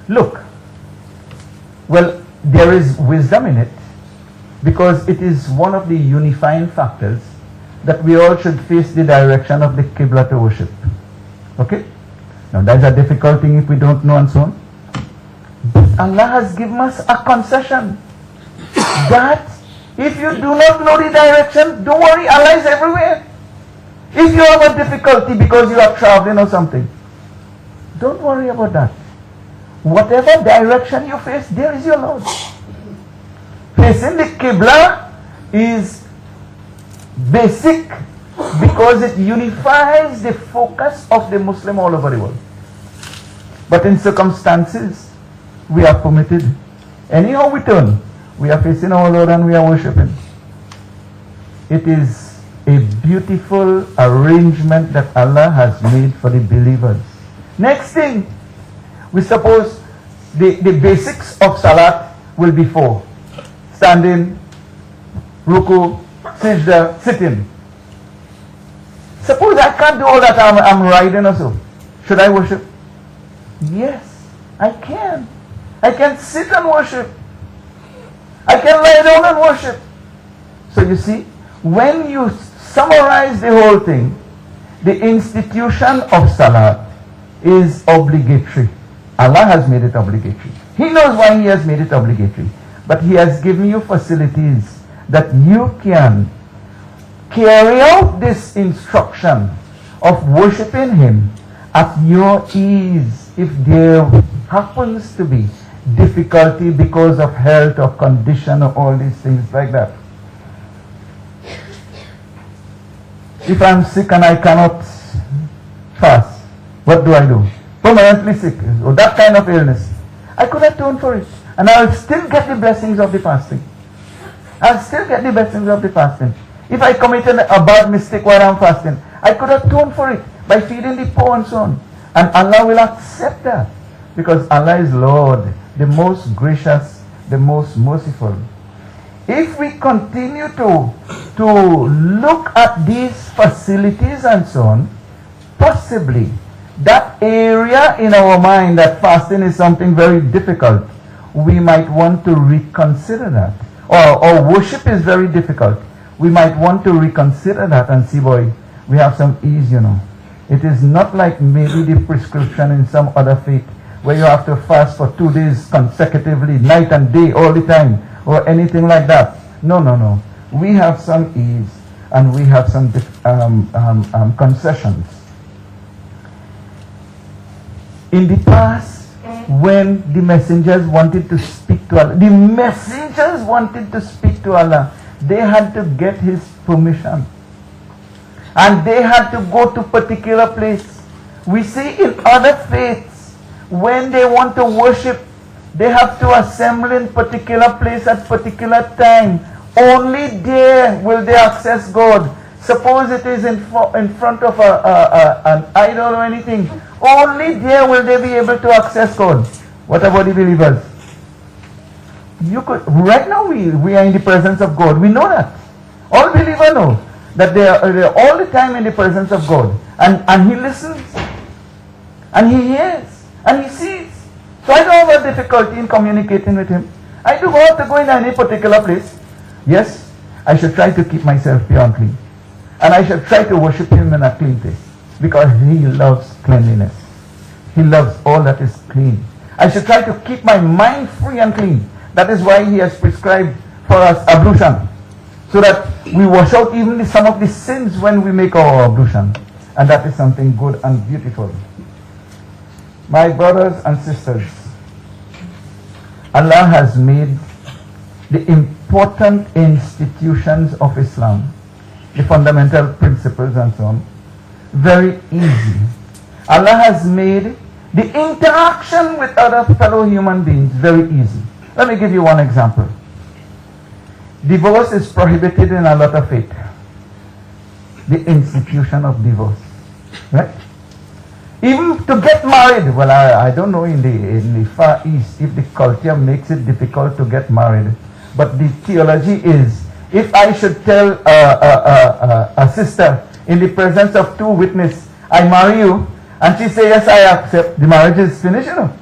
Look, well, there is wisdom in it because it is one of the unifying factors that we all should face the direction of the Qibla to worship. Okay? Now that's a difficult thing if we don't know and so on. But Allah has given us a concession that if you do not know the direction, don't worry, Allah is everywhere. If you have a difficulty because you are traveling or something, don't worry about that. Whatever direction you face, there is your Lord. Facing the Qibla is basic because it unifies the focus of the Muslim all over the world. But in circumstances, we are permitted. Anyhow we turn, we are facing our Lord and we are worshipping. It is a beautiful arrangement that Allah has made for the believers. Next thing, we suppose the basics of Salat will be 4. Standing, ruku, sajda, sitting. Suppose I can't do all that, I'm riding or so. Should I worship? Yes, I can. I can sit and worship. I can lie down and worship. So you see, when you summarize the whole thing, the institution of Salat is obligatory. Allah has made it obligatory. He knows why He has made it obligatory. But He has given you facilities that you can carry out this instruction of worshiping Him at your ease if there happens to be difficulty because of health or condition or all these things like that. If I'm sick and I cannot fast, what do I do? Permanently sick, or that kind of illness. I could atone for it, and I'll still get the blessings of the fasting. I'll still get the blessings of the fasting. If I committed a bad mistake while I'm fasting, I could atone for it by feeding the poor and so on. And Allah will accept that, because Allah is Lord, the most gracious, the most merciful. If we continue to look at these facilities and so on, possibly that area in our mind that fasting is something very difficult, we might want to reconsider that. Or worship is very difficult. We might want to reconsider that and see, boy, we have some ease, you know. It is not like maybe the prescription in some other faith where you have to fast for 2 days consecutively, night and day, all the time, or anything like that. No, no, no. We have some ease and we have some concessions. In the past, when the messengers wanted to speak to Allah, they had to get His permission. And they had to go to particular place. We see in other faiths, when they want to worship, they have to assemble in particular place at particular time. Only there will they access God. Suppose it is in front of an idol or anything. Only there will they be able to access God. What about the believers? Right now we are in the presence of God. We know that. All believers know that they are all the time in the presence of God. And He listens. And He hears. And He sees. So I don't have a difficulty in communicating with Him. I do not have to go in any particular place. Yes, I should try to keep myself pure and clean. And I should try to worship Him in a clean place. Because He loves cleanliness. He loves all that is clean. I should try to keep my mind free and clean. That is why He has prescribed for us ablution. So that we wash out even some of the sins when we make our ablution. And that is something good and beautiful. My brothers and sisters, Allah has made the important institutions of Islam, the fundamental principles and so on, very easy. Allah has made the interaction with other fellow human beings very easy. Let me give you one example. Divorce is prohibited in a lot of faith. The institution of divorce. Right? Even to get married, well, I don't know in the Far East if the culture makes it difficult to get married. But the theology is, if I should tell a sister in the presence of 2 witnesses, I marry you, and she says, yes, I accept, the marriage is finished, you know.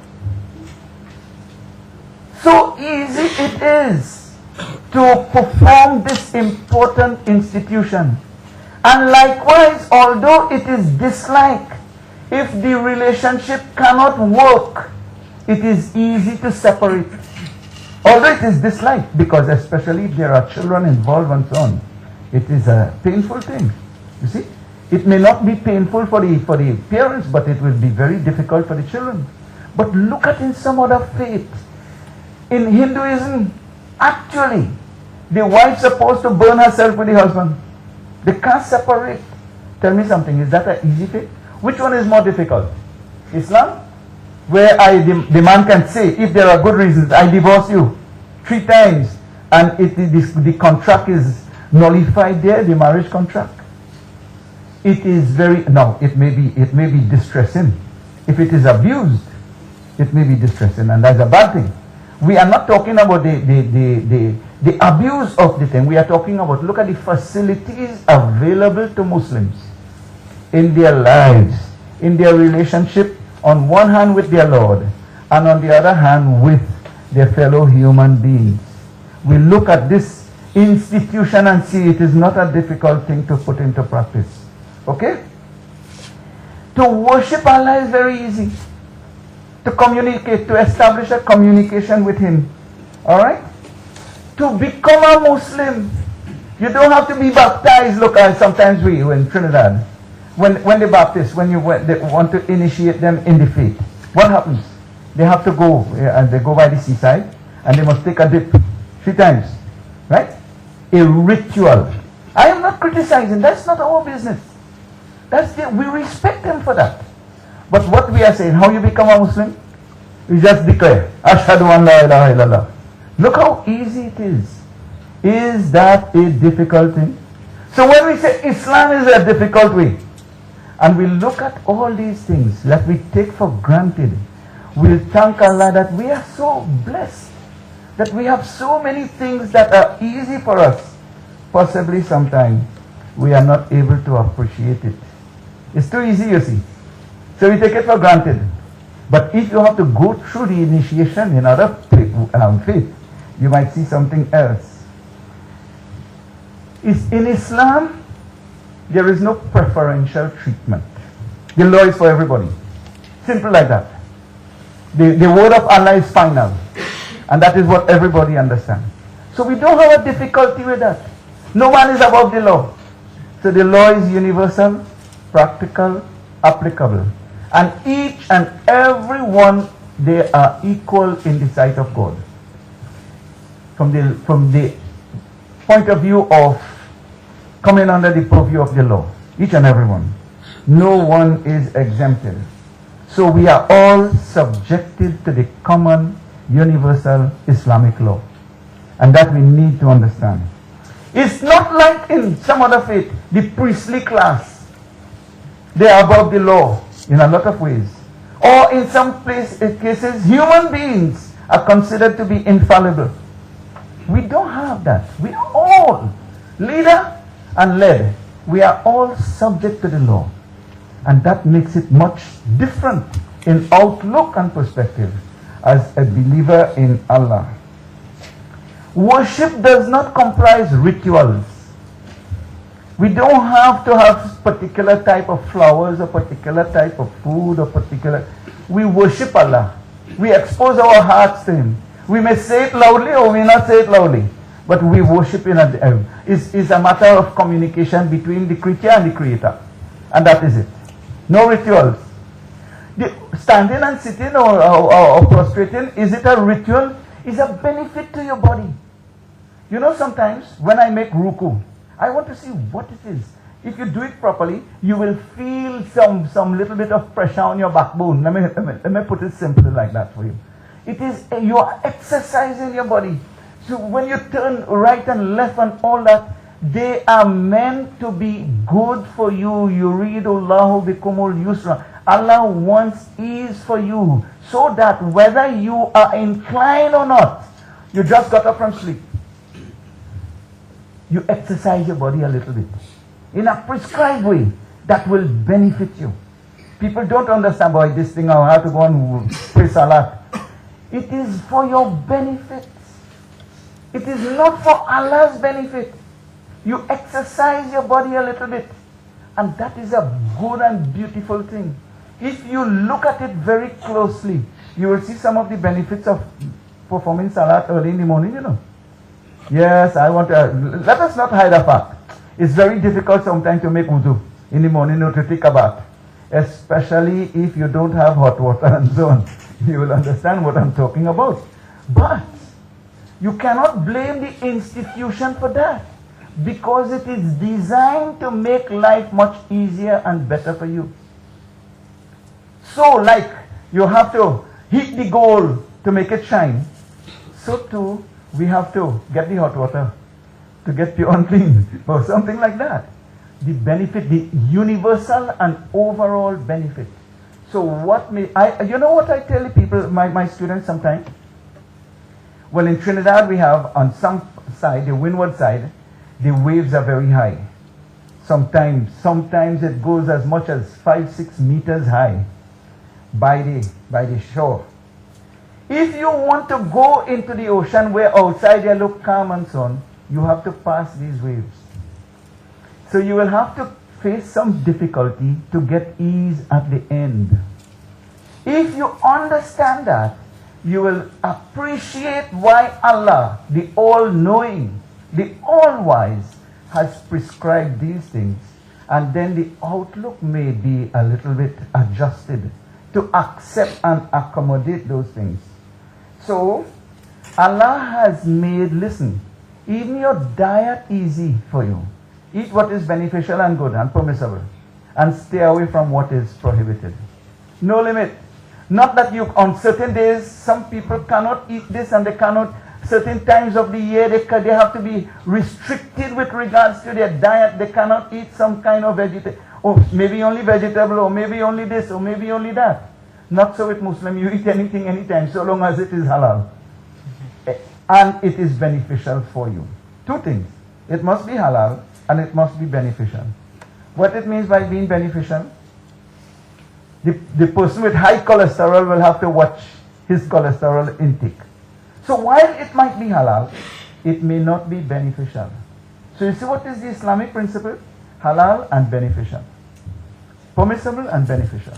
so easy it is to perform this important institution. And likewise, although it is disliked, if the relationship cannot work, it is easy to separate. Although it is disliked, because especially if there are children involved and so on, it is a painful thing. You see, it may not be painful for the parents, but it will be very difficult for the children. But look at in some other faith. In Hinduism, actually, the wife is supposed to burn herself with the husband. They can't separate. Tell me something, is that an easy faith? Which one is more difficult? Islam? Where the man can say, if there are good reasons, I divorce you 3 times, and the contract is nullified there, the marriage contract. It is very, no, it may be distressing. If it is abused, it may be distressing, and that's a bad thing. We are not talking about the abuse of the thing. We are talking about, look at the facilities available to Muslims in their lives, in their relationship, on one hand with their Lord, and on the other hand with their fellow human beings. We look at this institution and see it is not a difficult thing to put into practice. Okay? To worship Allah is very easy. To communicate, to establish a communication with Him. Alright? To become a Muslim, you don't have to be baptized. Look, sometimes we in Trinidad, when the Baptists, they want to initiate them in the faith, what happens? They have to go, and they go by the seaside, and they must take a dip 3 times. Right? A ritual. I am not criticizing, that's not our business. We respect them for that. But what we are saying, how you become a Muslim? You just declare, Ashhadu an la ilaha illallah. Look how easy it is. Is that a difficult thing? So when we say Islam is a difficult way, and we look at all these things that we take for granted, we'll thank Allah that we are so blessed, that we have so many things that are easy for us. Possibly sometimes we are not able to appreciate it. It's too easy, you see. So we take it for granted. But if you have to go through the initiation in other faith, you might see something else. In Islam, there is no preferential treatment. The law is for everybody. Simple like that. The word of Allah is final. And that is what everybody understands. So we don't have a difficulty with that. No man is above the law. So the law is universal, practical, applicable. And each and every one, they are equal in the sight of God. From the point of view of coming under the purview of the law. Each and every one. No one is exempted. So we are all subjected to the common, universal Islamic law. And that we need to understand. It's not like in some other faith, the priestly class. They are above the law in a lot of ways. Or in some cases, human beings are considered to be infallible. We don't have that. We are all, leader and led, we are all subject to the law. And that makes it much different in outlook and perspective as a believer in Allah. Worship does not comprise rituals. We don't have to have particular type of flowers, or particular type of food, or particular... We worship Allah. We expose our hearts to Him. We may say it loudly or we may not say it loudly. But we worship in is a matter of communication between the creature and the Creator. And that is it. No rituals. The standing and sitting or prostrating, is it a ritual? Is a benefit to your body. You know, sometimes when I make ruku, I want to see what it is. If you do it properly, you will feel some little bit of pressure on your backbone. Let me put it simply like that for you. It is, you are exercising your body. So when you turn right and left and all that, they are meant to be good for you. Yuridullahu bikumul yusra. Allah wants ease for you, so that whether you are inclined or not, you just got up from sleep, you exercise your body a little bit in a prescribed way that will benefit you. People don't understand, boy, this thing, I have to go and pray salat. It is for your benefit. It is not for Allah's benefit. You exercise your body a little bit, and that is a good and beautiful thing. If you look at it very closely, you will see some of the benefits of performing salat early in the morning, you know. Yes, I want to, let us not hide a fact. It's very difficult sometimes to make wudu in the morning or to take a bath, especially if you don't have hot water and so on. You will understand what I'm talking about. But you cannot blame the institution for that, because it is designed to make life much easier and better for you. So like you have to heat the gold to make it shine, so too we have to get the hot water to get pure and clean, or something like that. The benefit, the universal and overall benefit. So what may you know what I tell the people, my students sometimes? Well, in Trinidad we have on some side, the windward side, the waves are very high. Sometimes it goes as much as 5-6 meters high by the shore. If you want to go into the ocean where outside they look calm and so on, you have to pass these waves. So you will have to face some difficulty to get ease at the end. If you understand that, you will appreciate why Allah, the all-knowing, the all-wise, has prescribed these things, and then the outlook may be a little bit adjusted to accept and accommodate those things. So, Allah has made, listen, even your diet easy for you. Eat what is beneficial and good and permissible, and stay away from what is prohibited. No limit. Not that you, on certain days, some people cannot eat this and they cannot, certain times of the year they have to be restricted with regards to their diet. They cannot eat some kind of vegetable, or maybe only vegetable, or maybe only this, or maybe only that. Not so with Muslim. You eat anything, anytime, so long as it is halal. And it is beneficial for you. Two things. It must be halal, and it must be beneficial. What it means by being beneficial, the person with high cholesterol will have to watch his cholesterol intake. So while it might be halal, it may not be beneficial. So you see what is the Islamic principle? Halal and beneficial. Permissible and beneficial.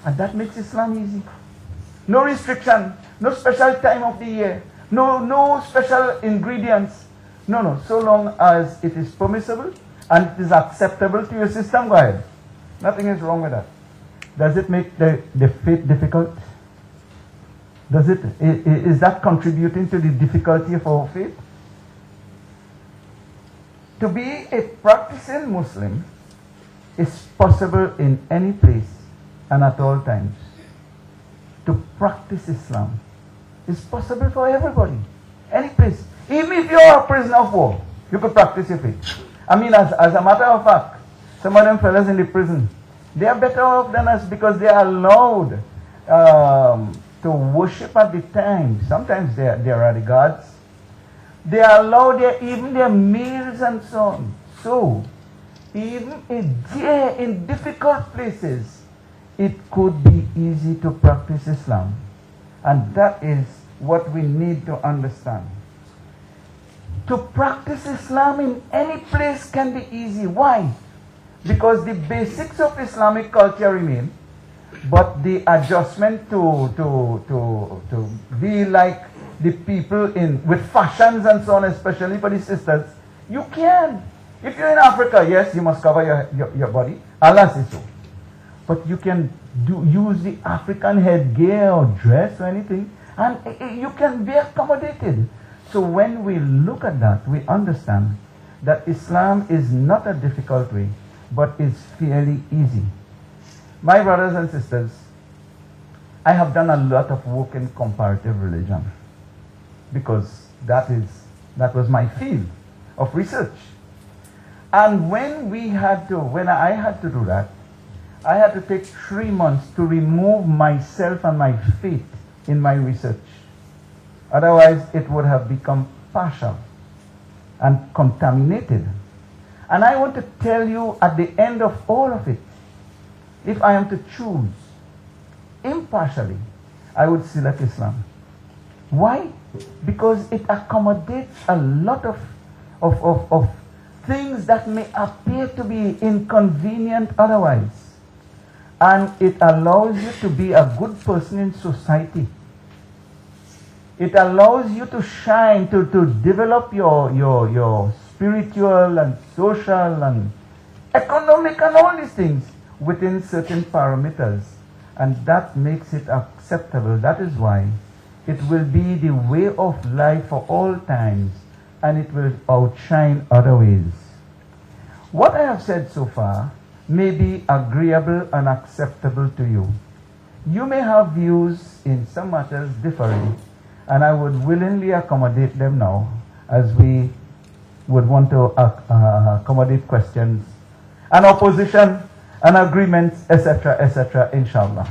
And that makes Islam easy. No restriction, no special time of the year, no special ingredients. No. So long as it is permissible and it is acceptable to your system, go ahead. Nothing is wrong with that. Does it make the faith difficult? Is that contributing to the difficulty of our faith? To be a practicing Muslim is possible in any place and at all times. To practice Islam is possible for everybody, any place. Even if you are a prisoner of war, you could practice your faith. I mean, as a matter of fact, some of them fellas in the prison, they are better off than us because they are allowed to worship at the time. Sometimes they are the gods. They are allowed even their meals and so on. So, even in difficult places, it could be easy to practice Islam. And that is what we need to understand. To practice Islam in any place can be easy. Why? Because the basics of Islamic culture remain, but the adjustment to be like the people with fashions and so on, especially for the sisters, you can. If you're in Africa, yes, you must cover your body. Allah says so. But you can use the African headgear or dress or anything, and you can be accommodated. So when we look at that, we understand that Islam is not a difficult way, but is fairly easy. My brothers and sisters, I have done a lot of work in comparative religion because that was my field of research. And when I had to do that, I had to take 3 months to remove myself and my faith in my research. Otherwise, it would have become partial and contaminated. And I want to tell you at the end of all of it, if I am to choose impartially, I would select Islam. Why? Because it accommodates a lot of things that may appear to be inconvenient otherwise. And it allows you to be a good person in society. It allows you to shine, to develop your spiritual and social and economic and all these things within certain parameters. And that makes it acceptable. That is why it will be the way of life for all times, and it will outshine other ways. What I have said so far may be agreeable and acceptable to you. You may have views in some matters differing, and I would willingly accommodate them now, as we would want to accommodate questions and opposition and agreements, etc., inshallah.